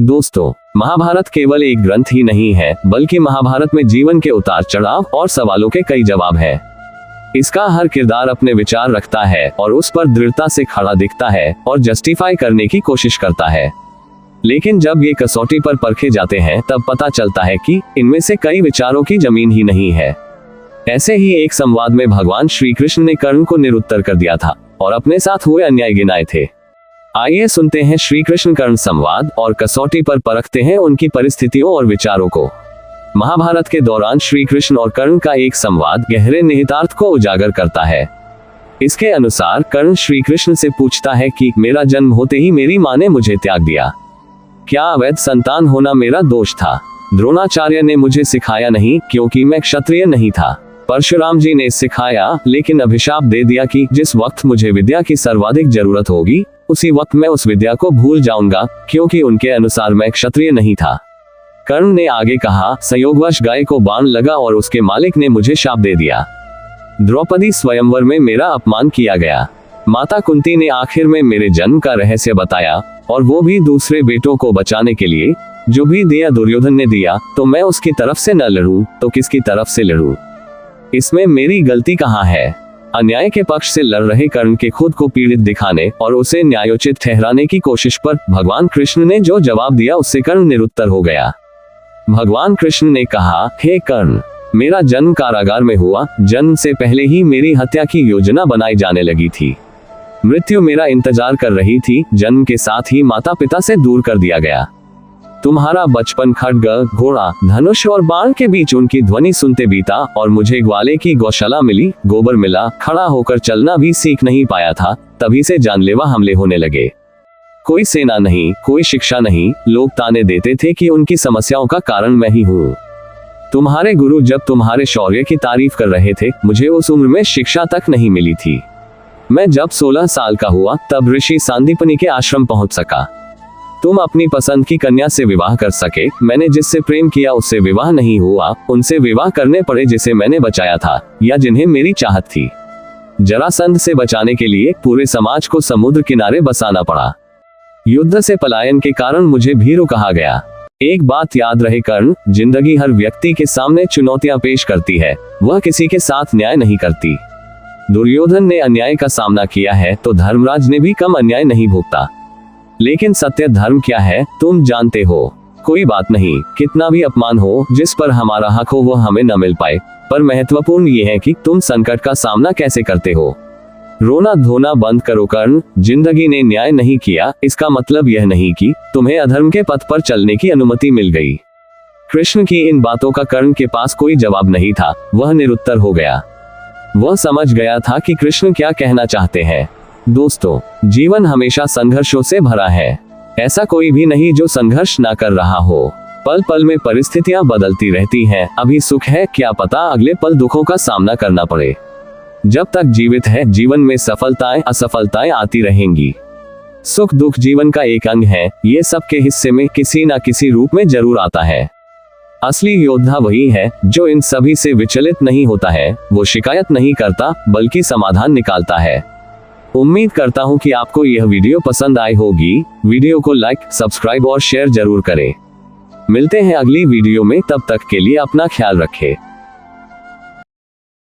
दोस्तों, महाभारत केवल एक ग्रंथ ही नहीं है, बल्कि महाभारत में जीवन के उतार चढ़ाव और सवालों के कई जवाब हैं। इसका हर किरदार अपने विचार रखता है और उस पर दृढ़ता से खड़ा दिखता है और जस्टिफाई करने की कोशिश करता है। लेकिन जब ये कसौटी पर परखे जाते हैं तब पता चलता है कि इनमें से कई विचारों की जमीन ही नहीं है। ऐसे ही एक संवाद में भगवान श्री कृष्ण ने कर्ण को निरुत्तर कर दिया था और अपने साथ हुए अन्याय गिनाए थे। आइए सुनते हैं श्री कृष्ण कर्ण संवाद और कसौटी पर परखते हैं उनकी परिस्थितियों और विचारों को। महाभारत के दौरान श्री कृष्ण और कर्ण का एक संवाद गहरे निहितार्थ को उजागर करता है। इसके अनुसार कर्ण श्री कृष्ण से पूछता है कि मेरा जन्म होते ही मेरी मां ने मुझे त्याग दिया। क्या अवैध संतान होना मेरा दोष था? द्रोणाचार्य ने मुझे सिखाया नहीं क्योंकि मैं क्षत्रिय नहीं था। परशुराम जी ने सिखाया, लेकिन अभिशाप दे दिया कि जिस वक्त मुझे विद्या की सर्वाधिक जरूरत होगी उसी वक्त मैं उस विद्या को भूल जाऊंगा, क्योंकि उनके अनुसार मैं क्षत्रिय नहीं था। कर्ण ने आगे कहा, संयोगवश गाय को बाण लगा और उसके मालिक ने मुझे शाप दे दिया। द्रौपदी स्वयंवर में मेरा अपमान किया गया। माता कुंती ने आखिर में मेरे जन्म का रहस्य बताया, और वो भी दूसरे बेटों को बचाने के लिए। जो भी दिया दुर्योधन ने दिया, तो मैं उसकी तरफ से न लड़ूं तो किसकी तरफ से लड़ूं? इसमें मेरी गलती कहाँ है? अन्याय के पक्ष से लड़ रहे कर्ण के खुद को पीड़ित दिखाने और उसे न्यायोचित ठहराने की कोशिश पर भगवान कृष्ण ने जो जवाब दिया उससे कर्ण निरुत्तर हो गया। भगवान कृष्ण ने कहा, हे कर्ण, मेरा जन्म कारागार में हुआ। जन्म से पहले ही मेरी हत्या की योजना बनाई जाने लगी थी। मृत्यु मेरा इंतजार कर रही थी। जन्म के साथ ही माता पिता से दूर कर दिया गया। तुम्हारा बचपन खड्ग, घोड़ा, धनुष और बाण के बीच उनकी ध्वनि सुनते बीता, और मुझे ग्वाले की गौशाला मिली, गोबर मिला, खड़ा होकर चलना भी सीख नहीं पाया था। तभी से जानलेवा हमले होने लगे। कोई सेना नहीं, कोई शिक्षा नहीं। लोग ताने देते थे कि उनकी समस्याओं का कारण मैं ही हूँ। तुम्हारे गुरु जब तुम्हारे शौर्य की तारीफ कर रहे थे, मुझे उस उम्र में शिक्षा तक नहीं मिली थी। मैं जब 16 साल का हुआ तब ऋषि सांदीपनि के आश्रम पहुंच सका। तुम अपनी पसंद की कन्या से विवाह कर सके। मैंने जिससे प्रेम किया उससे विवाह नहीं हुआ। उनसे विवाह करने पड़े जिसे मैंने बचाया था या जिन्हें मेरी चाहत थी। जरासंध से बचाने के लिए पूरे समाज को समुद्र किनारे बसाना पड़ा। युद्ध से पलायन के कारण मुझे भीरू कहा गया। एक बात याद रहे कर्ण, जिंदगी हर व्यक्ति के सामने चुनौतियां पेश करती है, वह किसी के साथ न्याय नहीं करती। दुर्योधन ने अन्याय का सामना किया है तो धर्मराज ने भी कम अन्याय नहीं भुगता। लेकिन सत्य धर्म क्या है तुम जानते हो। कोई बात नहीं, कितना भी अपमान हो, जिस पर हमारा हक हो वो हमें न मिल पाए, पर महत्वपूर्ण ये है कि तुम संकट का सामना कैसे करते हो। रोना धोना बंद करो कर्ण। जिंदगी ने न्याय नहीं किया, इसका मतलब यह नहीं कि तुम्हें अधर्म के पथ पर चलने की अनुमति मिल गई। कृष्ण की इन बातों का कर्ण के पास कोई जवाब नहीं था। वह निरुत्तर हो गया। वह समझ गया था कि कृष्ण क्या कहना चाहते हैं। दोस्तों, जीवन हमेशा संघर्षों से भरा है। ऐसा कोई भी नहीं जो संघर्ष ना कर रहा हो। पल पल में परिस्थितियां बदलती रहती हैं। अभी सुख है, क्या पता अगले पल दुखों का सामना करना पड़े। जब तक जीवित है, जीवन में सफलताएं असफलताएं आती रहेंगी। सुख दुख जीवन का एक अंग है। ये सबके हिस्से में किसी ना किसी रूप में जरूर आता है। असली योद्धा वही है जो इन सभी से विचलित नहीं होता है। वो शिकायत नहीं करता बल्कि समाधान निकालता है। उम्मीद करता हूं कि आपको यह वीडियो पसंद आई होगी। वीडियो को लाइक, सब्सक्राइब और शेयर जरूर करें। मिलते हैं अगली वीडियो में, तब तक के लिए अपना ख्याल रखें।